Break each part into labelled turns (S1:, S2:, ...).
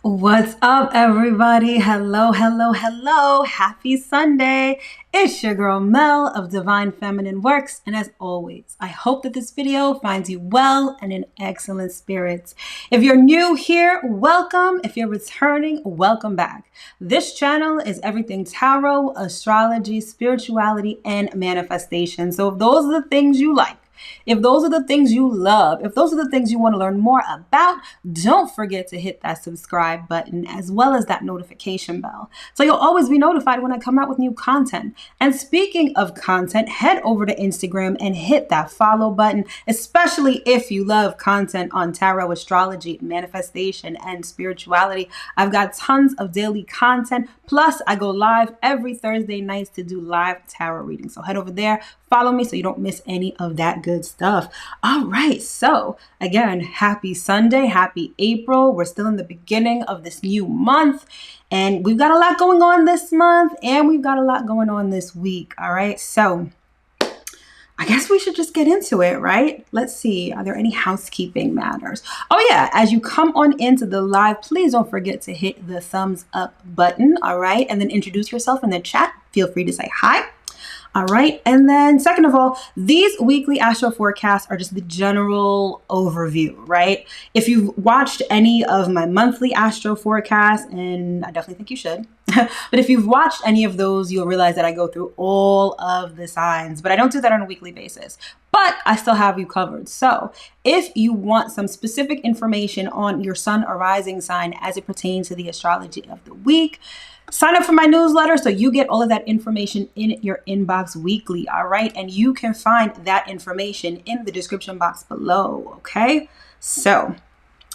S1: What's up, everybody? Hello, hello, hello. Happy Sunday. It's your girl Mel of Divine Feminine Works. And as always, I hope that this video finds you well and in excellent spirits. If you're new here, welcome. If you're returning, welcome back. This channel is everything tarot, astrology, spirituality, and manifestation. So if those are the things you like, if those are the things you love, if those are the things you want to learn more about, don't forget to hit that subscribe button as well as that notification bell, so you'll always be notified when I come out with new content. And speaking of content, head over to Instagram and hit that follow button, especially if you love content on tarot, astrology, manifestation, and spirituality. I've got tons of daily content. Plus, I go live every Thursday nights to do live tarot readings. So head over there, follow me so you don't miss any of that good stuff. All right. So again, happy Sunday, happy April. We're still in the beginning of this new month and we've got a lot going on this month and we've got a lot going on this week. All right. So I guess we should just get into it, right? Let's see. Are there any housekeeping matters? Oh yeah. As you come on into the live, please don't forget to hit the thumbs up button. All right. And then introduce yourself in the chat. Feel free to say hi. All right. And then second of all, these weekly astro forecasts are just the general overview, right? If you've watched any of my monthly astro forecasts, and I definitely think you should, but if you've watched any of those, you'll realize that I go through all of the signs, but I don't do that on a weekly basis, but I still have you covered. So if you want some specific information on your sun or rising sign as it pertains to the astrology of the week, sign up for my newsletter so you get all of that information in your inbox weekly, all right? And you can find that information in the description box below, okay? So,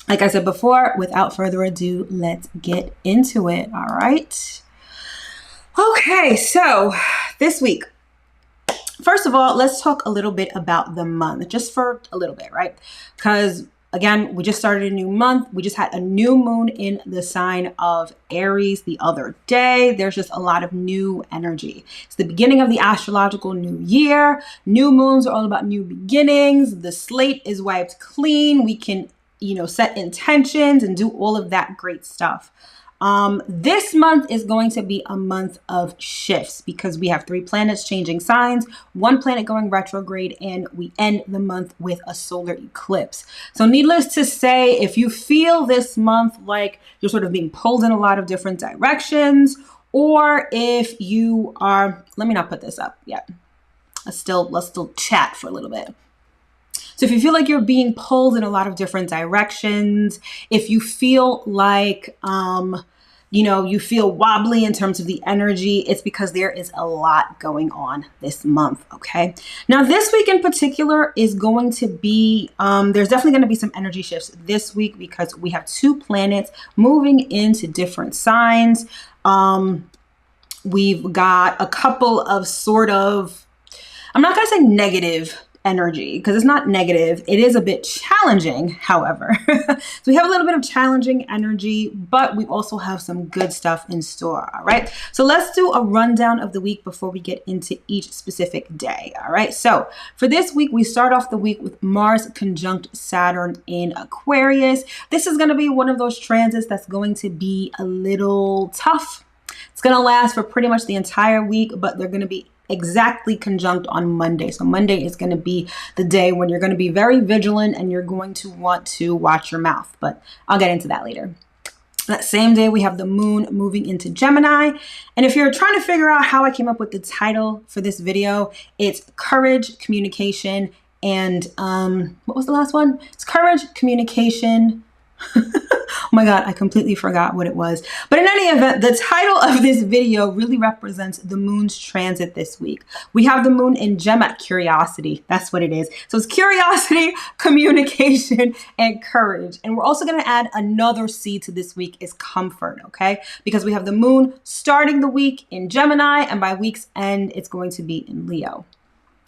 S1: like I said before, without further ado, let's get into it, all right? Okay, so this week, first of all, let's talk a little bit about the month, just for a little bit, right? Because again, we just started a new month. We just had a new moon in the sign of Aries the other day. There's just a lot of new energy. It's the beginning of the astrological new year. New moons are all about new beginnings. The slate is wiped clean. We can, set intentions and do all of that great stuff. This month is going to be a month of shifts because we have 3 planets changing signs, 1 planet going retrograde, and we end the month with a solar eclipse. So needless to say, if you feel this month like you're sort of being pulled in a lot of different directions, or if you are, let me not put this up yet. Let's still chat for a little bit. So if you feel like you're being pulled in a lot of different directions, if you feel like, you feel wobbly in terms of the energy, it's because there is a lot going on this month, okay? Now, this week in particular is going to be, there's definitely going to be some energy shifts this week because we have 2 planets moving into different signs. We've got a couple of sort of, I'm not going to say negative energy because it's not negative. It is a bit challenging, however. So we have a little bit of challenging energy, but we also have some good stuff in store. All right. So let's do a rundown of the week before we get into each specific day. All right. So for this week, we start off the week with Mars conjunct Saturn in Aquarius. This is going to be one of those transits that's going to be a little tough. It's going to last for pretty much the entire week, but they're going to be exactly conjunct on Monday. So Monday is going to be the day when you're going to be very vigilant and you're going to want to watch your mouth, but I'll get into that later. That same day, we have the moon moving into Gemini. And if you're trying to figure out how I came up with the title for this video, it's Courage, Communication, and what was the last one? It's Courage, Communication. Oh my God, I completely forgot what it was. But in any event, the title of this video really represents the moon's transit this week. We have the moon in Gemini, Curiosity. That's what it is. So it's Curiosity, Communication, and Courage. And we're also going to add another C to this week is Comfort, okay? Because we have the moon starting the week in Gemini, and by week's end, it's going to be in Leo.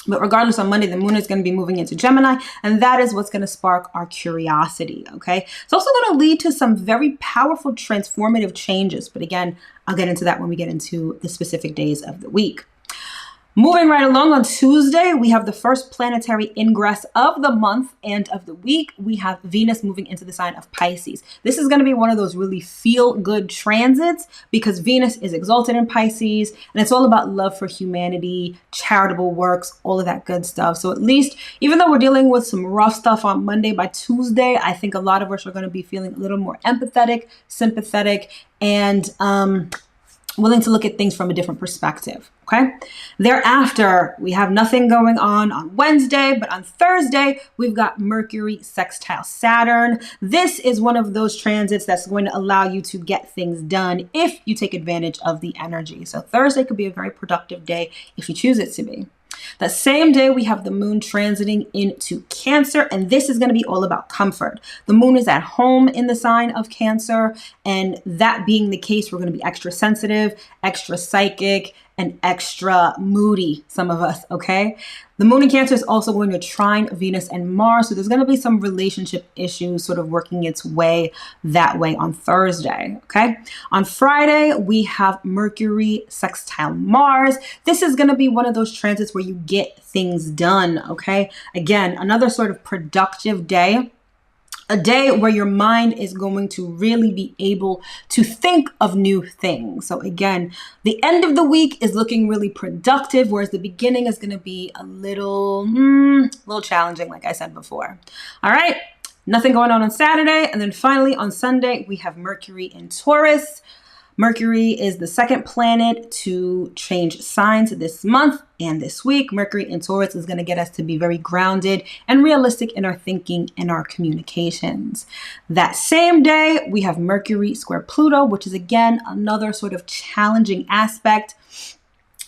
S1: But regardless, on Monday, the moon is going to be moving into Gemini, and that is what's going to spark our curiosity, okay? It's also going to lead to some very powerful transformative changes. But again, I'll get into that when we get into the specific days of the week. Moving right along, on Tuesday, we have the first planetary ingress of the month and of the week. We have Venus moving into the sign of Pisces. This is going to be one of those really feel-good transits because Venus is exalted in Pisces, and it's all about love for humanity, charitable works, all of that good stuff. So at least, even though we're dealing with some rough stuff on Monday, by Tuesday, I think a lot of us are going to be feeling a little more empathetic, sympathetic, and willing to look at things from a different perspective, okay? Thereafter, we have nothing going on Wednesday, but on Thursday, we've got Mercury sextile Saturn. This is one of those transits that's going to allow you to get things done if you take advantage of the energy. So Thursday could be a very productive day if you choose it to be. That same day, we have the moon transiting into Cancer, and this is going to be all about comfort. The moon is at home in the sign of Cancer, and that being the case, we're going to be extra sensitive, extra psychic, and extra moody, some of us, okay? The moon in Cancer is also going to trine Venus and Mars, so there's going to be some relationship issues sort of working its way that way on Thursday, okay? On Friday, we have Mercury sextile Mars. This is going to be one of those transits where you get things done, okay? Again, another sort of productive day. A day where your mind is going to really be able to think of new things. So again, the end of the week is looking really productive, whereas the beginning is going to be a little challenging, like I said before. All right, nothing going on Saturday. And then finally on Sunday, we have Mercury in Taurus. Mercury is the second planet to change signs this month and this week. Mercury in Taurus is going to get us to be very grounded and realistic in our thinking and our communications. That same day, we have Mercury square Pluto, which is again another sort of challenging aspect.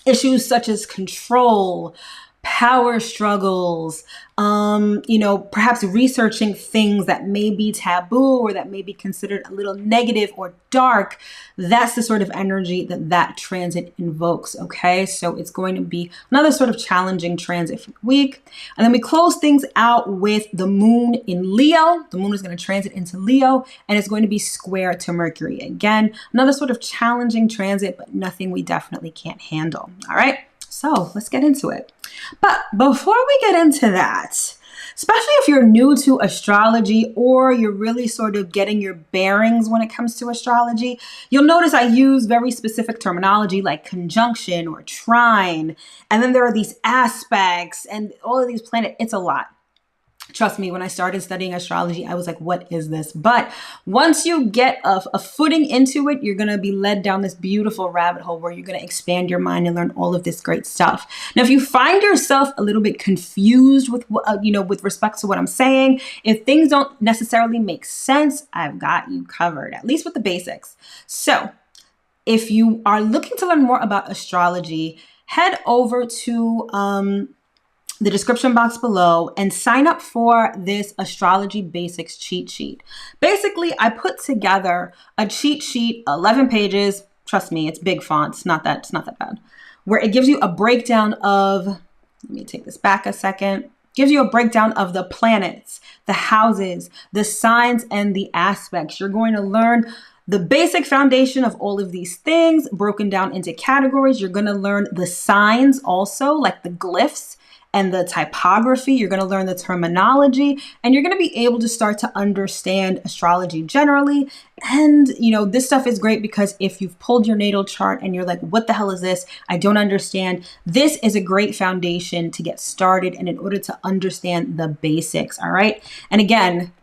S1: Issues such as control, power struggles, perhaps researching things that may be taboo or that may be considered a little negative or dark. That's the sort of energy that transit invokes, okay? So it's going to be another sort of challenging transit week. And then we close things out with the moon in Leo. The moon is going to transit into Leo, and it's going to be square to Mercury. Again, another sort of challenging transit, but nothing we definitely can't handle, all right? So let's get into it. But before we get into that, especially if you're new to astrology or you're really sort of getting your bearings when it comes to astrology, you'll notice I use very specific terminology like conjunction or trine. And then there are these aspects and all of these planets. It's a lot. Trust me, when I started studying astrology, I was like, what is this? But once you get a footing into it, you're going to be led down this beautiful rabbit hole where you're going to expand your mind and learn all of this great stuff. Now, if you find yourself a little bit confused with, with respect to what I'm saying, if things don't necessarily make sense, I've got you covered, at least with the basics. So if you are looking to learn more about astrology, head over to the description box below and sign up for this astrology basics cheat sheet. Basically, I put together a cheat sheet, 11 pages. Trust me, it's big font. It's not that bad. Where it gives you a breakdown of, let me take this back a second. Gives you a breakdown of the planets, the houses, the signs, and the aspects. You're going to learn the basic foundation of all of these things broken down into categories. You're going to learn the signs also, like the glyphs and the typography. You're going to learn the terminology, and you're going to be able to start to understand astrology generally. And, this stuff is great because if you've pulled your natal chart and you're like, what the hell is this? I don't understand. This is a great foundation to get started and in order to understand the basics. All right. And again,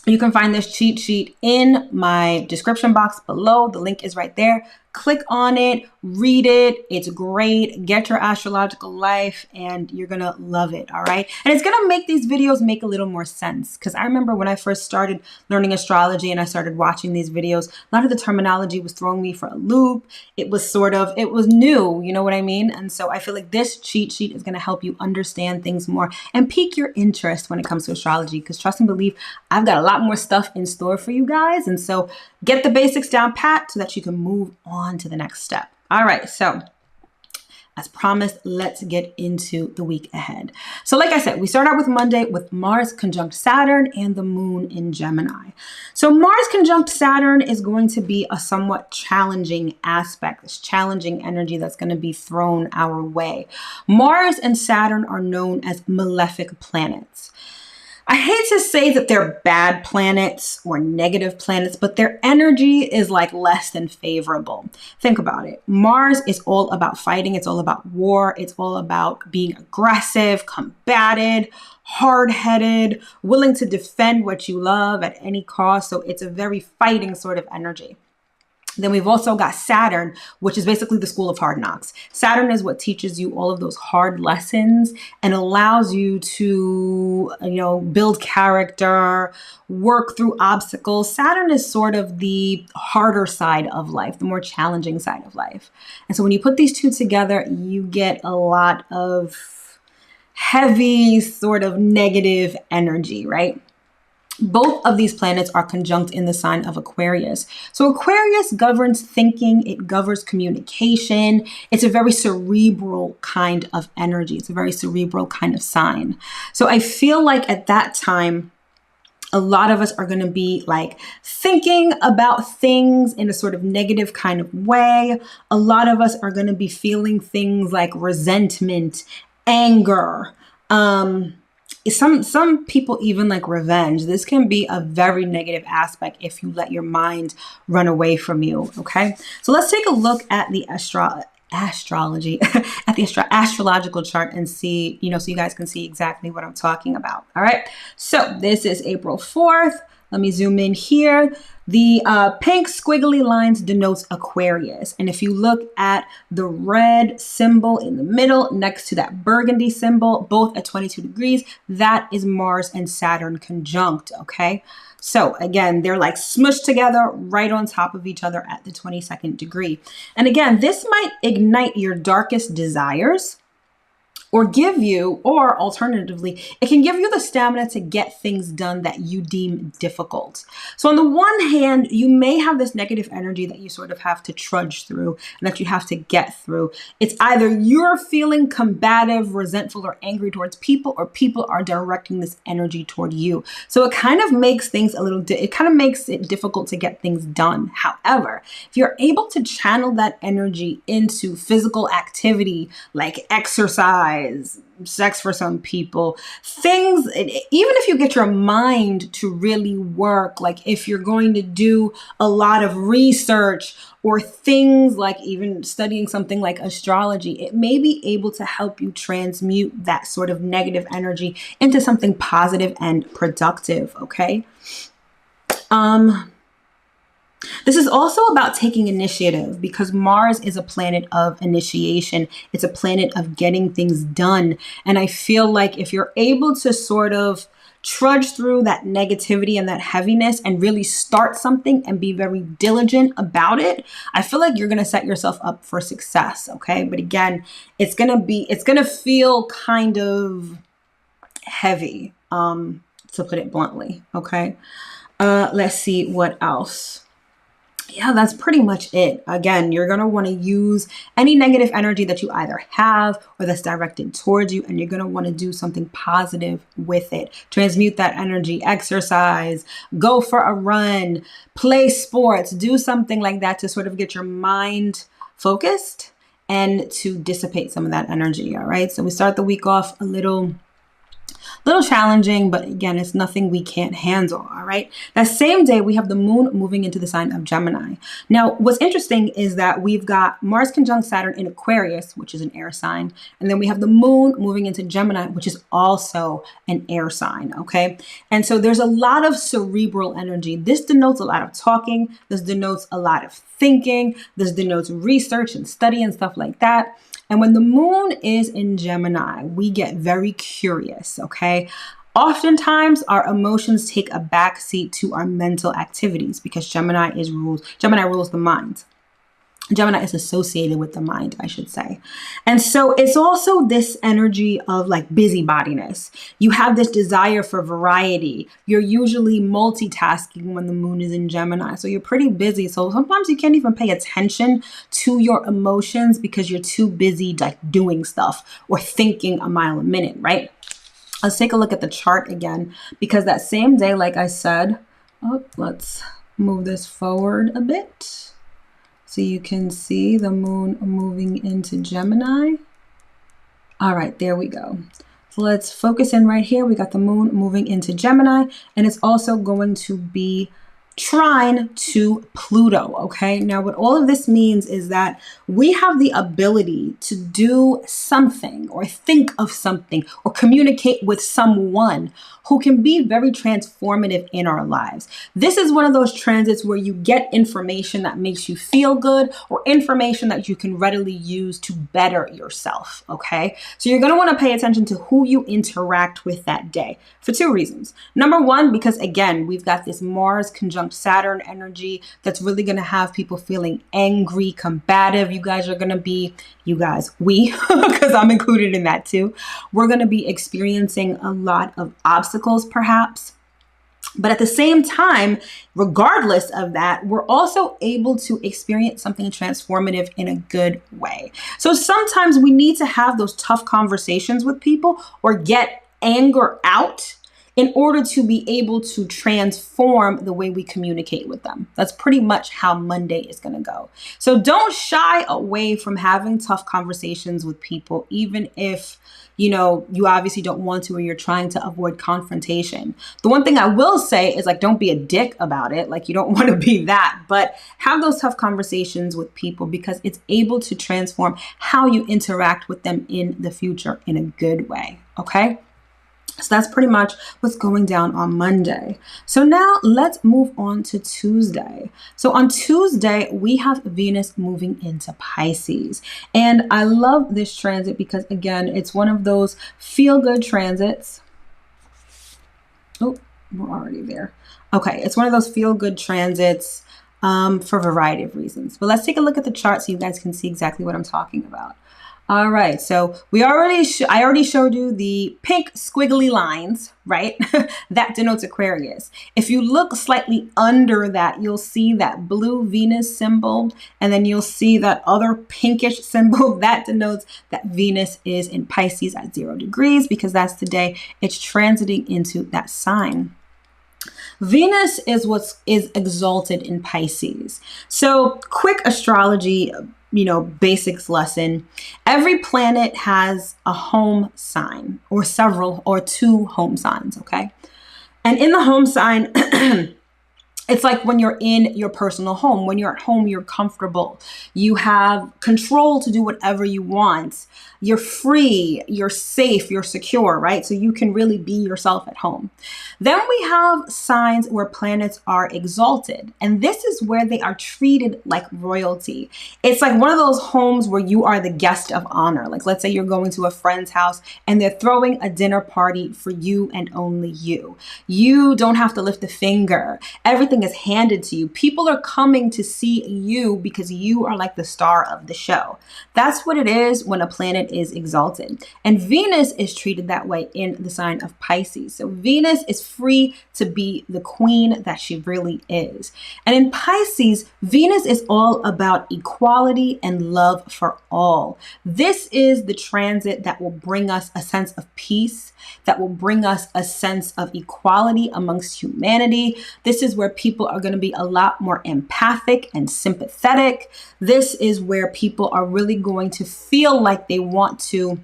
S1: you can find this cheat sheet in my description box below. The link is right there. Click on it, read it. It's great. Get your astrological life and you're going to love it. All right. And it's going to make these videos make a little more sense. Because I remember when I first started learning astrology and I started watching these videos, a lot of the terminology was throwing me for a loop. It was new. You know what I mean? And so I feel like this cheat sheet is going to help you understand things more and pique your interest when it comes to astrology. Because trust and believe, I've got a lot more stuff in store for you guys. And so get the basics down pat so that you can move on to the next step. All right, so as promised, let's get into the week ahead. So like I said, we start out with Monday with Mars conjunct Saturn and the moon in Gemini. So Mars conjunct Saturn is going to be a somewhat challenging aspect, this challenging energy that's going to be thrown our way. Mars and Saturn are known as malefic planets. I hate to say that they're bad planets or negative planets, but their energy is like less than favorable. Think about it. Mars is all about fighting. It's all about war. It's all about being aggressive, combative, hard-headed, willing to defend what you love at any cost. So it's a very fighting sort of energy. Then we've also got Saturn, which is basically the school of hard knocks. Saturn is what teaches you all of those hard lessons and allows you to, build character, work through obstacles. Saturn is sort of the harder side of life, the more challenging side of life. And so when you put these two together, you get a lot of heavy, sort of negative energy, right? Both of these planets are conjunct in the sign of Aquarius. So Aquarius governs thinking, it governs communication. It's a very cerebral kind of energy. It's a very cerebral kind of sign. So I feel like at that time, a lot of us are going to be like thinking about things in a sort of negative kind of way. A lot of us are going to be feeling things like resentment, anger, some people even like revenge. This can be a very negative aspect if you let your mind run away from you. Okay, so let's take a look at the astrology at the astrological chart and see, so you guys can see exactly what I'm talking about. All right, so this is April 4th. Let me zoom in here. The pink squiggly lines denotes Aquarius. And if you look at the red symbol in the middle next to that burgundy symbol, both at 22 degrees, that is Mars and Saturn conjunct, okay? So again, they're like smushed together right on top of each other at the 22nd degree. And again, this might ignite your darkest desires, or give you, or alternatively, it can give you the stamina to get things done that you deem difficult. So on the one hand, you may have this negative energy that you sort of have to trudge through and that you have to get through. It's either you're feeling combative, resentful, or angry towards people, or people are directing this energy toward you. So it kind of makes things it kind of makes it difficult to get things done. However, if you're able to channel that energy into physical activity like exercise, sex for some people, things, even if you get your mind to really work, like if you're going to do a lot of research or things like even studying something like astrology, it may be able to help you transmute that sort of negative energy into something positive and productive, okay? This is also about taking initiative because Mars is a planet of initiation. It's a planet of getting things done. And I feel like if you're able to sort of trudge through that negativity and that heaviness and really start something and be very diligent about it, I feel like you're going to set yourself up for success. Okay. But again, it's going to feel kind of heavy, to put it bluntly. Okay. Let's see what else. Yeah, that's pretty much it. Again, you're going to want to use any negative energy that you either have or that's directed towards you, and you're going to want to do something positive with it. Transmute that energy, exercise, go for a run, play sports, do something like that to sort of get your mind focused and to dissipate some of that energy. All right. So we start the week off a little challenging, but again, it's nothing we can't handle. All right. That same day, we have the moon moving into the sign of Gemini. Now, what's interesting is that we've got Mars conjunct Saturn in Aquarius, which is an air sign. And then we have the moon moving into Gemini, which is also an air sign. Okay. And so there's a lot of cerebral energy. This denotes a lot of talking. This denotes a lot of thinking. This denotes research and study and stuff like that. And when the moon is in Gemini, we get very curious, okay? Oftentimes, our emotions take a backseat to our mental activities because Gemini rules the mind. Gemini is associated with the mind, I should say. And so it's also this energy of like busybodiness. You have this desire for variety. You're usually multitasking when the moon is in Gemini. So you're pretty busy. So sometimes you can't even pay attention to your emotions because you're too busy like doing stuff or thinking a mile a minute, right? Let's take a look at the chart again, because that same day, like I said, let's move this forward a bit. So you can see the moon moving into Gemini. All right, there we go. So let's focus in right here. We got the moon moving into Gemini, and it's also going to be trine to Pluto, okay? Now, what all of this means is that we have the ability to do something or think of something or communicate with someone who can be very transformative in our lives. This is one of those transits where you get information that makes you feel good or information that you can readily use to better yourself, okay? So you're gonna wanna pay attention to who you interact with that day for two reasons. Number one, because again, we've got this Mars conjunct Saturn energy that's really going to have people feeling angry, combative. You guys are going to be, we, because I'm included in that too. We're going to be experiencing a lot of obstacles perhaps. But at the same time, regardless of that, we're also able to experience something transformative in a good way. So sometimes we need to have those tough conversations with people or get anger out in order to be able to transform the way we communicate with them. That's pretty much how Monday is going to go. So don't shy away from having tough conversations with people, even if, you obviously don't want to or you're trying to avoid confrontation. The one thing I will say is like, don't be a dick about it. Like you don't want to be that, but have those tough conversations with people because it's able to transform how you interact with them in the future in a good way. Okay. So that's pretty much what's going down on Monday. So now let's move on to Tuesday. So on Tuesday, we have Venus moving into Pisces. And I love this transit because, again, it's one of those feel-good transits. Oh, we're already there. Okay, it's one of those feel-good transits for a variety of reasons. But let's take a look at the chart so you guys can see exactly what I'm talking about. All right, so I already showed you the pink squiggly lines, right? That denotes Aquarius. If you look slightly under that, you'll see that blue Venus symbol, and then you'll see that other pinkish symbol that denotes that Venus is in Pisces at 0 degrees because that's the day it's transiting into that sign. Venus is what is exalted in Pisces. So quick astrology basics lesson. Every planet has a home sign or several or two home signs, okay? And in the home sign, it's like when you're in your personal home. When you're at home, you're comfortable. You have control to do whatever you want. You're free, you're safe, you're secure, right? So you can really be yourself at home. Then we have signs where planets are exalted. And this is where they are treated like royalty. It's like one of those homes where you are the guest of honor. Like let's say you're going to a friend's house and they're throwing a dinner party for you and only you. You don't have to lift a finger. Everything is handed to you. People are coming to see you because you are like the star of the show. That's what it is when a planet is exalted. And Venus is treated that way in the sign of Pisces. So Venus is free to be the queen that she really is. And in Pisces, Venus is all about equality and love for all. This is the transit that will bring us a sense of peace, that will bring us a sense of equality amongst humanity. This is where people are going to be a lot more empathic and sympathetic. This is where people are really going to feel like they want to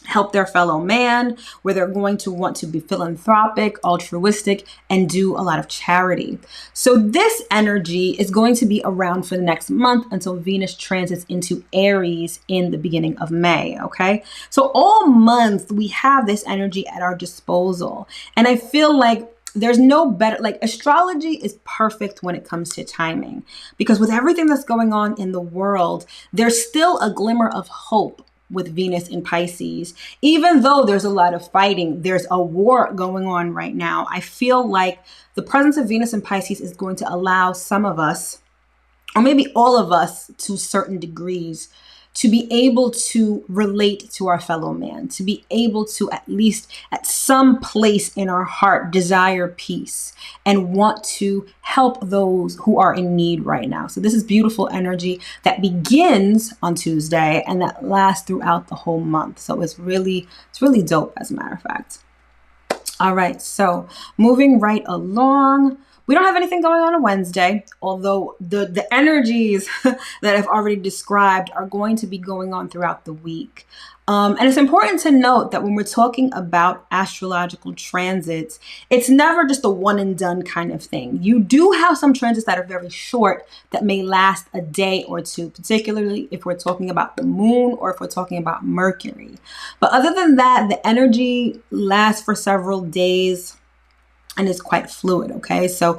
S1: help their fellow man, where they're going to want to be philanthropic, altruistic, and do a lot of charity. So this energy is going to be around for the next month until Venus transits into Aries in the beginning of May, okay? So all month we have this energy at our disposal. And I feel like there's no better, like astrology is perfect when it comes to timing, because with everything that's going on in the world, there's still a glimmer of hope with Venus in Pisces. Even though there's a lot of fighting, there's a war going on right now. I feel like the presence of Venus in Pisces is going to allow some of us or maybe all of us to certain degrees, to be able to relate to our fellow man, to be able to at least at some place in our heart desire peace and want to help those who are in need right now. So this is beautiful energy that begins on Tuesday and that lasts throughout the whole month. So it's really dope, as a matter of fact. All right, so moving right along. We don't have anything going on Wednesday, although the energies that I've already described are going to be going on throughout the week. And it's important to note that when we're talking about astrological transits, it's never just a one and done kind of thing. You do have some transits that are very short that may last a day or two, particularly if we're talking about the moon or if we're talking about Mercury. But other than that, the energy lasts for several days and is quite fluid, okay? So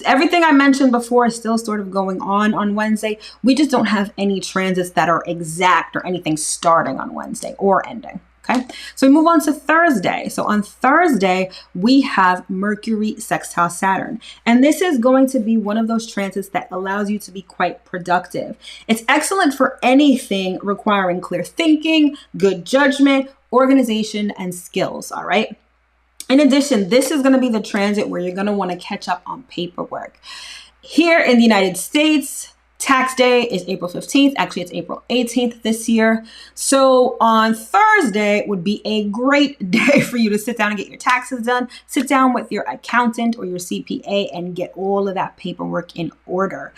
S1: everything I mentioned before is still sort of going on Wednesday. We just don't have any transits that are exact or anything starting on Wednesday or ending, okay? So we move on to Thursday. So on Thursday, we have Mercury sextile Saturn. And this is going to be one of those transits that allows you to be quite productive. It's excellent for anything requiring clear thinking, good judgment, organization, and skills, all right? In addition, this is going to be the transit where you're going to want to catch up on paperwork. Here in the United States, tax day is April 15th. Actually, it's April 18th this year. So on Thursday would be a great day for you to sit down and get your taxes done. Sit down with your accountant or your CPA and get all of that paperwork in order.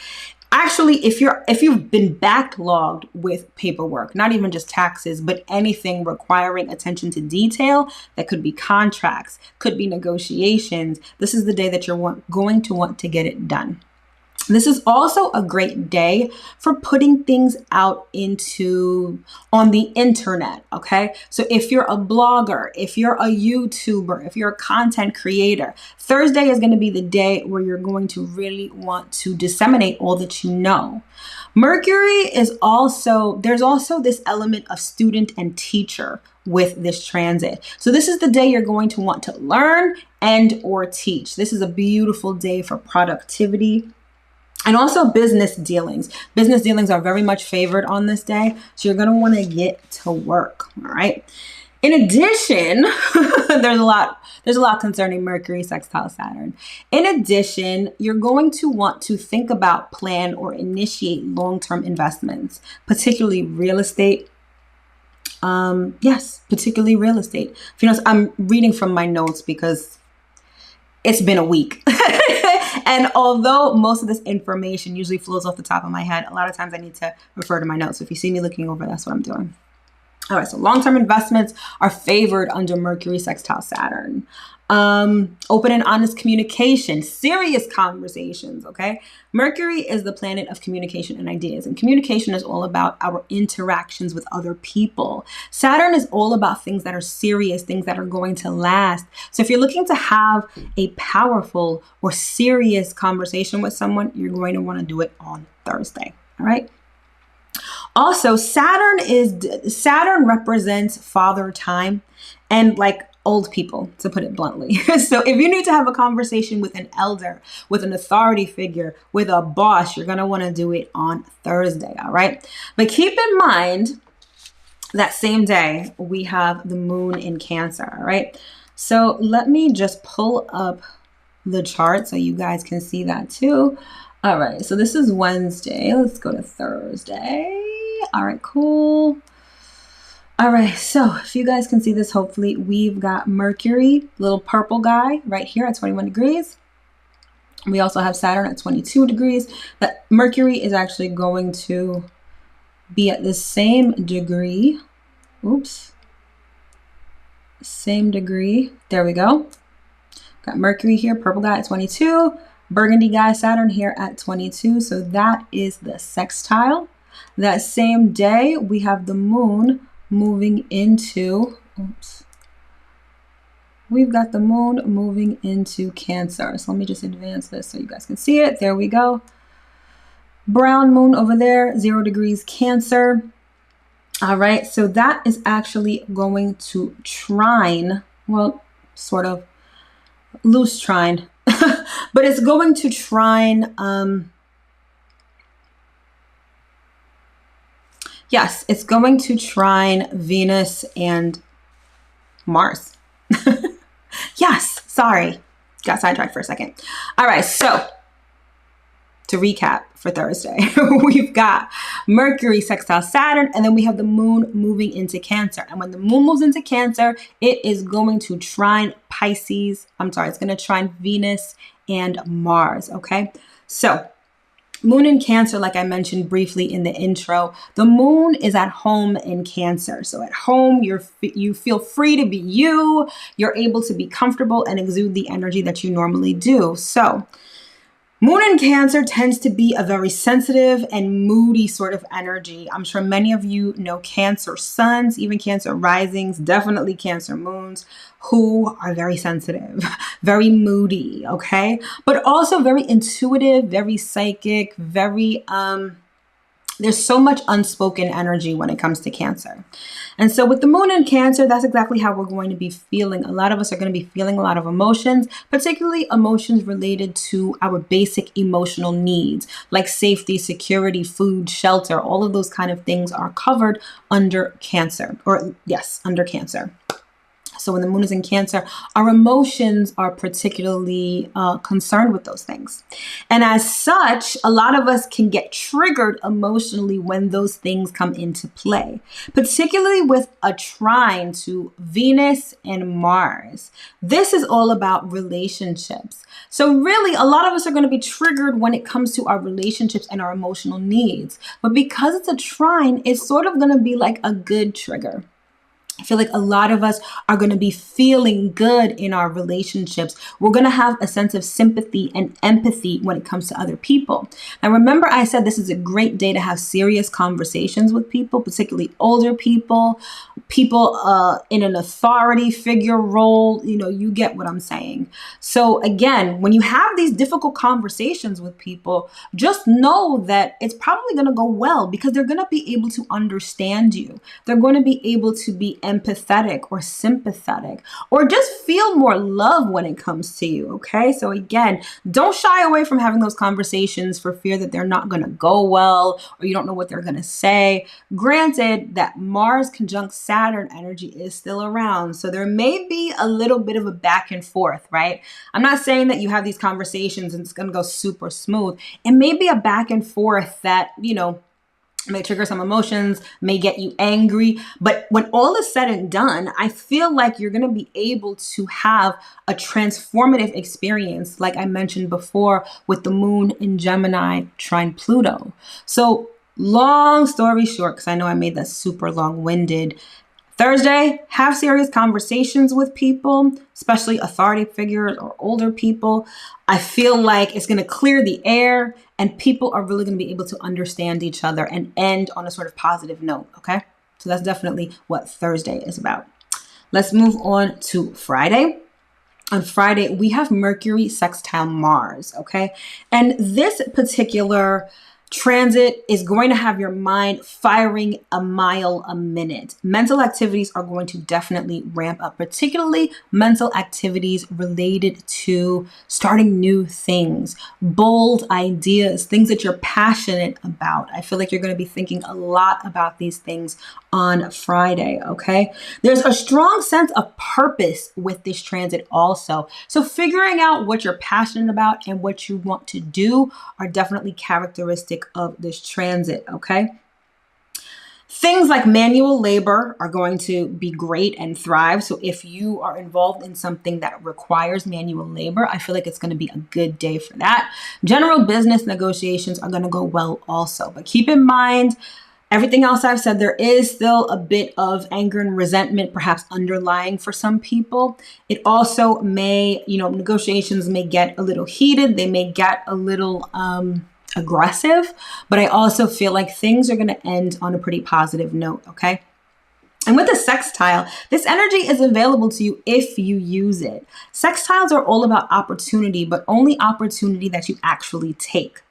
S1: Actually, if you've been backlogged with paperwork, not even just taxes, but anything requiring attention to detail, that could be contracts, could be negotiations, this is the day that you're going to want to get it done. This is also a great day for putting things out on the internet, okay? So if you're a blogger, if you're a YouTuber, if you're a content creator, Thursday is going to be the day where you're going to really want to disseminate all that you know. Mercury is there's also this element of student and teacher with this transit. So this is the day you're going to want to learn and or teach. This is a beautiful day for productivity. And also business dealings. Business dealings are very much favored on this day. So you're going to want to get to work. All right. In addition, there's a lot concerning Mercury sextile Saturn. In addition, you're going to want to think about, plan, or initiate long-term investments, particularly real estate. Yes, particularly real estate. If you notice, I'm reading from my notes because it's been a week. And although most of this information usually flows off the top of my head, a lot of times I need to refer to my notes. So if you see me looking over, that's what I'm doing. All right, so long-term investments are favored under Mercury sextile Saturn. Open and honest communication, serious conversations, okay? Mercury is the planet of communication and ideas, and communication is all about our interactions with other people. Saturn is all about things that are serious, things that are going to last. So if you're looking to have a powerful or serious conversation with someone, you're going to want to do it on Thursday, all right? Also, Saturn represents father time and like old people, to put it bluntly. So if you need to have a conversation with an elder, with an authority figure, with a boss, you're going to want to do it on Thursday. All right. But keep in mind that same day we have the moon in Cancer. All right. So let me just pull up the chart so you guys can see that too. All right. So this is Wednesday. Let's go to Thursday. All right, cool. All right, so if you guys can see this, hopefully, we've got Mercury, little purple guy right here at 21 degrees. We also have Saturn at 22 degrees. But Mercury is actually going to be at the same degree. Oops. Same degree. There we go. Got Mercury here, purple guy at 22. Burgundy guy, Saturn here at 22. So that is the sextile. That same day, we have the moon moving into, we've got the moon moving into Cancer. So let me just advance this so you guys can see it. There we go. Brown moon over there, 0 degrees Cancer. All right, so that is actually going to trine, well, sort of loose trine, but it's going to trine Yes, it's going to trine Venus and Mars. Yes, sorry. Got sidetracked for a second. All right, so to recap for Thursday, we've got Mercury sextile Saturn, and then we have the moon moving into Cancer. And when the moon moves into Cancer, it is going to trine Pisces. I'm sorry, it's going to trine Venus and Mars, okay? So moon in Cancer, like I mentioned briefly in the intro, the moon is at home in Cancer. So at home, you feel free to be you. You're able to be comfortable and exude the energy that you normally do. So moon in Cancer tends to be a very sensitive and moody sort of energy. I'm sure many of you know Cancer suns, even Cancer risings, definitely Cancer moons, who are very sensitive, very moody, okay? But also very intuitive, very psychic, very, there's so much unspoken energy when it comes to Cancer. And so with the moon in Cancer, that's exactly how we're going to be feeling. A lot of us are going to be feeling a lot of emotions, particularly emotions related to our basic emotional needs, like safety, security, food, shelter. All of those kind of things are covered under Cancer, or yes, under Cancer. So when the moon is in Cancer, our emotions are particularly concerned with those things. And as such, a lot of us can get triggered emotionally when those things come into play, particularly with a trine to Venus and Mars. This is all about relationships. So really, a lot of us are going to be triggered when it comes to our relationships and our emotional needs. But because it's a trine, it's sort of going to be like a good trigger. I feel like a lot of us are going to be feeling good in our relationships. We're going to have a sense of sympathy and empathy when it comes to other people. Now, remember I said this is a great day to have serious conversations with people, particularly older people, people in an authority figure role. You know, you get what I'm saying. So again, when you have these difficult conversations with people, just know that it's probably going to go well because they're going to be able to understand you. They're going to be able to be empathetic or sympathetic, or just feel more love when it comes to you, okay? So again, don't shy away from having those conversations for fear that they're not going to go well or you don't know what they're going to say. Granted that Mars conjunct Saturn energy is still around, so there may be a little bit of a back and forth, right? I'm not saying that you have these conversations and it's going to go super smooth. It may be a back and forth that, you know, may trigger some emotions, may get you angry. But when all is said and done, I feel like you're going to be able to have a transformative experience, like I mentioned before, with the moon in Gemini trine Pluto. So long story short, because I know I made that super long-winded, Thursday, have serious conversations with people, especially authority figures or older people. I feel like it's going to clear the air and people are really going to be able to understand each other and end on a sort of positive note, okay? So that's definitely what Thursday is about. Let's move on to Friday. On Friday, we have Mercury sextile Mars, okay? And this particular transit is going to have your mind firing a mile a minute. Mental activities are going to definitely ramp up, particularly mental activities related to starting new things, bold ideas, things that you're passionate about. I feel like you're going to be thinking a lot about these things on Friday, okay? There's a strong sense of purpose with this transit also. So figuring out what you're passionate about and what you want to do are definitely characteristic of this transit, okay? Things like manual labor are going to be great and thrive. So if you are involved in something that requires manual labor, I feel like it's going to be a good day for that. General business negotiations are going to go well also. But keep in mind, everything else I've said, there is still a bit of anger and resentment perhaps underlying for some people. It also may, you know, negotiations may get a little heated. They may get a little aggressive, but I also feel like things are going to end on a pretty positive note, okay? And with the sextile, this energy is available to you if you use it. Sextiles are all about opportunity, but only opportunity that you actually take.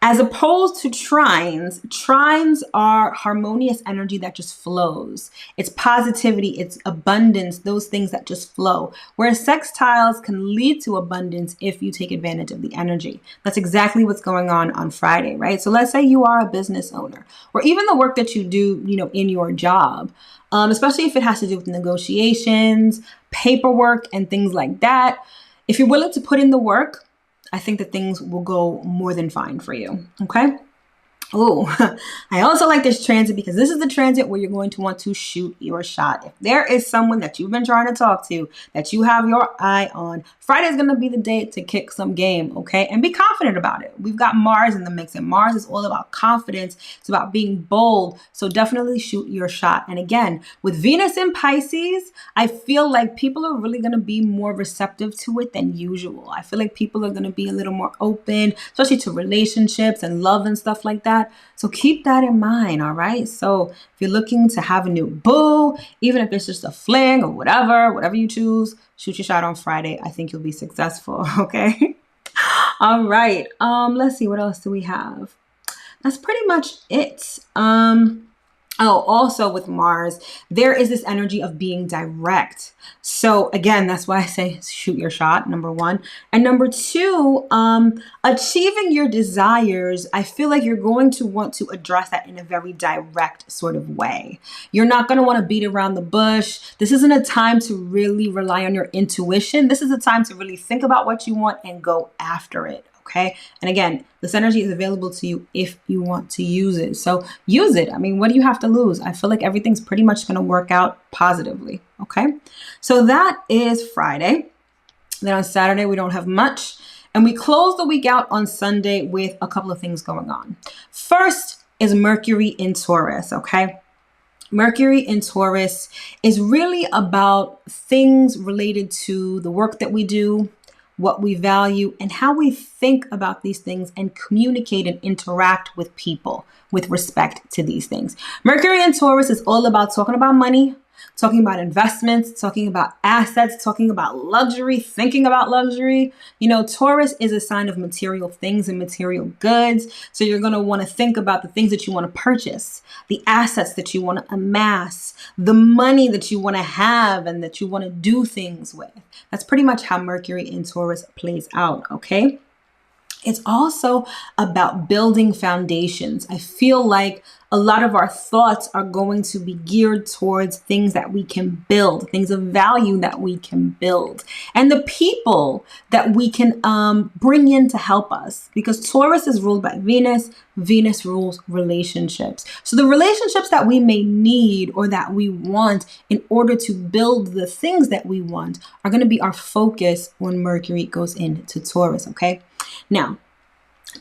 S1: As opposed to trines are harmonious energy that just flows. It's positivity, it's abundance, those things that just flow. Whereas sextiles can lead to abundance if you take advantage of the energy. That's exactly what's going on Friday, right? So let's say you are a business owner, or even the work that you do, in your job, especially if it has to do with negotiations, paperwork, and things like that. If you're willing to put in the work, I think that things will go more than fine for you, okay? Oh, I also like this transit because this is the transit where you're going to want to shoot your shot. If there is someone that you've been trying to talk to, that you have your eye on, Friday is going to be the day to kick some game, okay? And be confident about it. We've got Mars in the mix, and Mars is all about confidence. It's about being bold. So definitely shoot your shot. And again, with Venus in Pisces, I feel like people are really going to be more receptive to it than usual. I feel like people are going to be a little more open, especially to relationships and love and stuff like that. So keep that in mind, all right? So if you're looking to have a new boo, even if it's just a fling or whatever you choose, shoot your shot on Friday. I think you'll be successful, okay? All right. Let's see, what else do we have? That's pretty much it. Also with Mars, there is this energy of being direct. So again, that's why I say shoot your shot, number one. And number two, achieving your desires, I feel like you're going to want to address that in a very direct sort of way. You're not going to want to beat around the bush. This isn't a time to really rely on your intuition. This is a time to really think about what you want and go after it. Okay. And again, this energy is available to you if you want to use it. So use it. I mean, what do you have to lose? I feel like everything's pretty much going to work out positively. Okay. So that is Friday. Then on Saturday, we don't have much. And we close the week out on Sunday with a couple of things going on. First is Mercury in Taurus. Okay. Mercury in Taurus is really about things related to the work that we do, what we value, and how we think about these things and communicate and interact with people with respect to these things. Mercury in Taurus is all about talking about money, talking about investments, talking about assets, talking about luxury, thinking about luxury. Taurus is a sign of material things and material goods. So you're going to want to think about the things that you want to purchase, the assets that you want to amass, the money that you want to have and that you want to do things with. That's pretty much how Mercury in Taurus plays out, okay? It's also about building foundations. I feel like a lot of our thoughts are going to be geared towards things that we can build, things of value that we can build, and the people that we can bring in to help us, because Taurus is ruled by Venus. Venus rules relationships. So the relationships that we may need or that we want in order to build the things that we want are going to be our focus when Mercury goes into Taurus, okay? Now,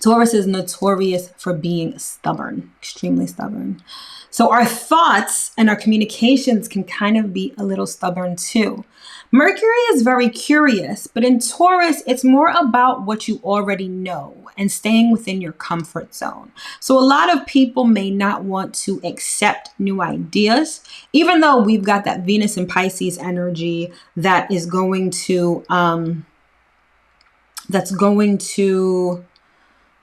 S1: Taurus is notorious for being stubborn, extremely stubborn. So our thoughts and our communications can kind of be a little stubborn too. Mercury is very curious, but in Taurus, it's more about what you already know and staying within your comfort zone. So a lot of people may not want to accept new ideas, even though we've got that Venus and Pisces energy that is going to,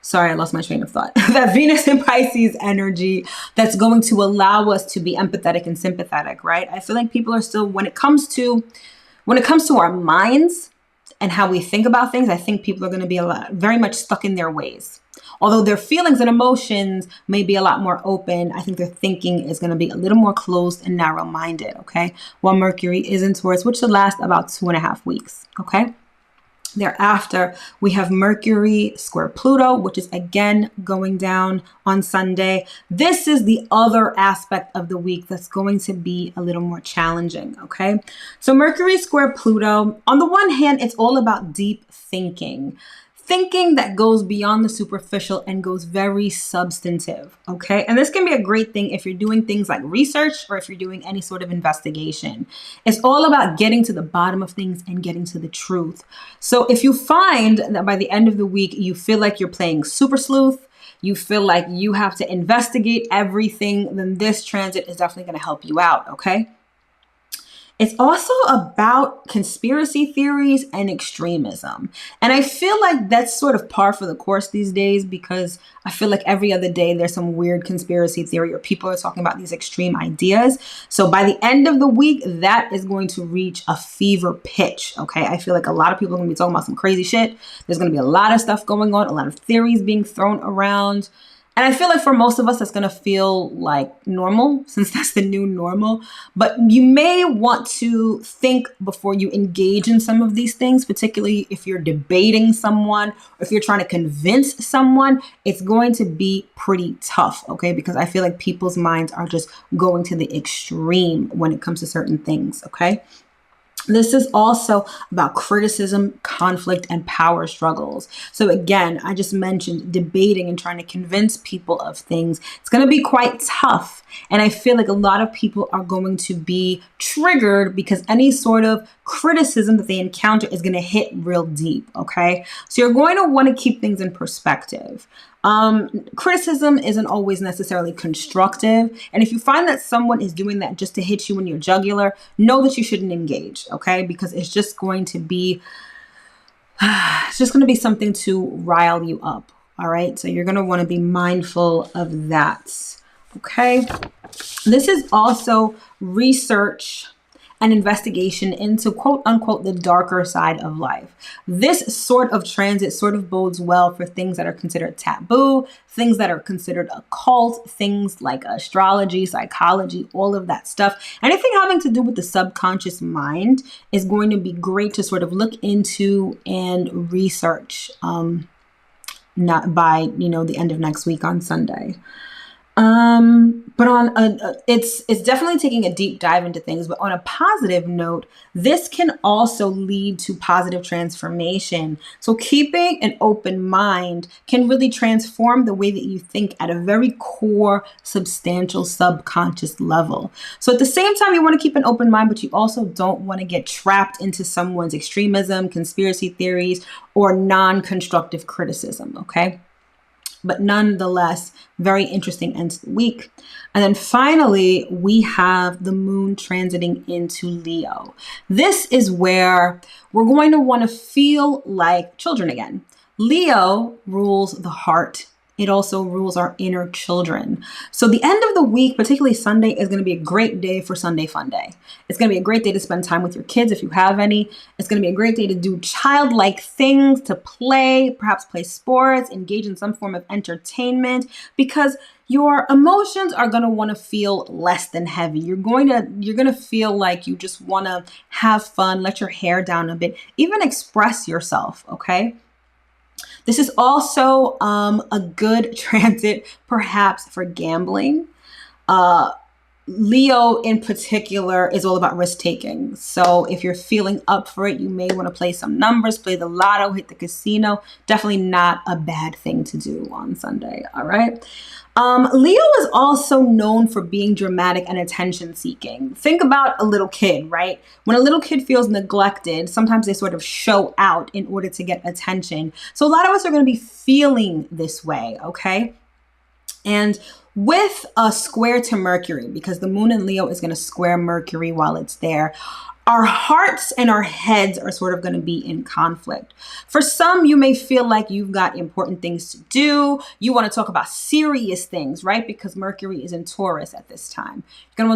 S1: sorry, I lost my train of thought. That Venus and Pisces energy that's going to allow us to be empathetic and sympathetic, right? I feel like people are still, when it comes to our minds and how we think about things, I think people are going to be very much stuck in their ways. Although their feelings and emotions may be a lot more open, I think their thinking is going to be a little more closed and narrow-minded, okay? While Mercury is in Taurus, which should last about 2.5 weeks, okay? Thereafter, we have Mercury square Pluto, which is again going down on Sunday. This is the other aspect of the week that's going to be a little more challenging, okay? So Mercury square Pluto, on the one hand, it's all about deep thinking that goes beyond the superficial and goes very substantive, okay? And this can be a great thing if you're doing things like research or if you're doing any sort of investigation. It's all about getting to the bottom of things and getting to the truth. So if you find that by the end of the week, you feel like you're playing super sleuth, you feel like you have to investigate everything, then this transit is definitely going to help you out, okay? It's also about conspiracy theories and extremism. And I feel like that's sort of par for the course these days, because I feel like every other day there's some weird conspiracy theory or people are talking about these extreme ideas. So by the end of the week, that is going to reach a fever pitch. Okay. I feel like a lot of people are going to be talking about some crazy shit. There's going to be a lot of stuff going on, a lot of theories being thrown around. And I feel like for most of us, that's going to feel like normal, since that's the new normal. But you may want to think before you engage in some of these things, particularly if you're debating someone or if you're trying to convince someone. It's going to be pretty tough, okay? Because I feel like people's minds are just going to the extreme when it comes to certain things, okay? This is also about criticism, conflict, and power struggles. So again, I just mentioned debating and trying to convince people of things. It's going to be quite tough. And I feel like a lot of people are going to be triggered because any sort of criticism that they encounter is going to hit real deep, okay? So you're going to want to keep things in perspective. Criticism isn't always necessarily constructive. And if you find that someone is doing that just to hit you in your jugular, know that you shouldn't engage, okay? Because it's just going to be something to rile you up, all right? So you're going to want to be mindful of that, okay? This is also research and investigation into quote unquote the darker side of life. This sort of transit sort of bodes well for things that are considered taboo, things that are considered occult, things like astrology, psychology, all of that stuff. Anything having to do with the subconscious mind is going to be great to sort of look into and research not by, the end of next week on Sunday. But it's definitely taking a deep dive into things, but on a positive note, this can also lead to positive transformation. So keeping an open mind can really transform the way that you think at a very core, substantial, subconscious level. So at the same time, you want to keep an open mind, but you also don't want to get trapped into someone's extremism, conspiracy theories, or non-constructive criticism, okay? But nonetheless, very interesting end to the week. And then finally, we have the moon transiting into Leo. This is where we're going to want to feel like children again. Leo rules the heart. It also rules our inner children. So the end of the week, particularly Sunday, is going to be a great day for Sunday Fun Day. It's going to be a great day to spend time with your kids if you have any. It's going to be a great day to do childlike things, to play, perhaps play sports, engage in some form of entertainment, because your emotions are going to want to feel less than heavy. You're going to feel like you just want to have fun, let your hair down a bit, even express yourself, okay? This is also a good transit, perhaps, for gambling. Leo in particular is all about risk taking. So if you're feeling up for it, you may want to play some numbers, play the lotto, hit the casino. Definitely not a bad thing to do on Sunday. All right. Leo is also known for being dramatic and attention seeking. Think about a little kid, right? When a little kid feels neglected, sometimes they sort of show out in order to get attention. So a lot of us are going to be feeling this way, okay? And with a square to Mercury, because the moon in Leo is going to square Mercury while it's there, our hearts and our heads are sort of going to be in conflict. For some, you may feel like you've got important things to do. You want to talk about serious things, right? Because Mercury is in Taurus at this time. You're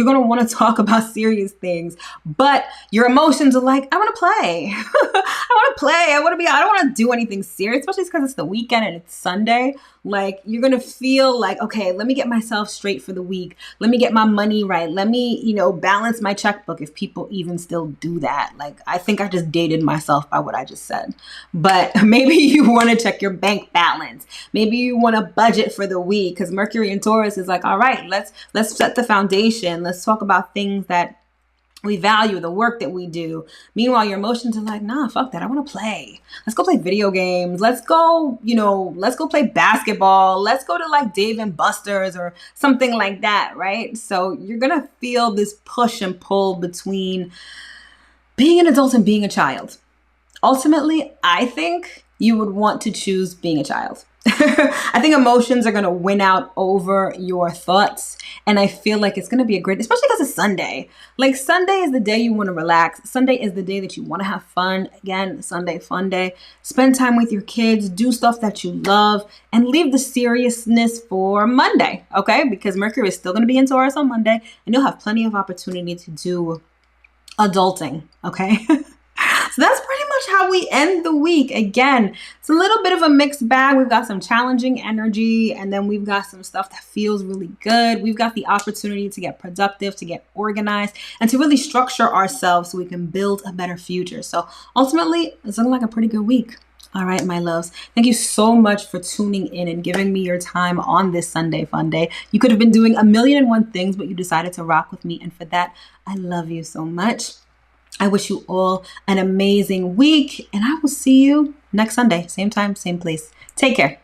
S1: going to want to talk about serious things, but your emotions are like, I want to play. I want to play. I don't want to do anything serious, especially because it's the weekend and it's Sunday. Like, you're going to feel like, okay, let me get myself straight for the week. Let me get my money right. Let me, balance my checkbook, if people even still do that. Like, I think I just dated myself by what I just said. But maybe you want to check your bank balance. Maybe you want to budget for the week, because Mercury in Taurus is like, all right, let's set the foundation. Let's talk about things that we value, the work that we do. Meanwhile, your emotions are like, nah, fuck that. I want to play. Let's go play video games. Let's go play basketball. Let's go to like Dave and Buster's or something like that, right? So you're going to feel this push and pull between being an adult and being a child. Ultimately, I think you would want to choose being a child. I think emotions are going to win out over your thoughts. And I feel like it's going to be a great, especially because it's Sunday. Like Sunday is the day you want to relax. Sunday is the day that you want to have fun. Again, Sunday, fun day. Spend time with your kids, do stuff that you love, and leave the seriousness for Monday, okay? Because Mercury is still going to be in Taurus on Monday, and you'll have plenty of opportunity to do adulting, okay? So that's pretty much how we end the week. Again, it's a little bit of a mixed bag. We've got some challenging energy, and then we've got some stuff that feels really good. We've got the opportunity to get productive, to get organized, and to really structure ourselves so we can build a better future. So ultimately, it's looking like a pretty good week. All right, my loves. Thank you so much for tuning in and giving me your time on this Sunday fun day. You could have been doing 1,000,001 things, but you decided to rock with me. And for that, I love you so much. I wish you all an amazing week, and I will see you next Sunday, same time, same place. Take care.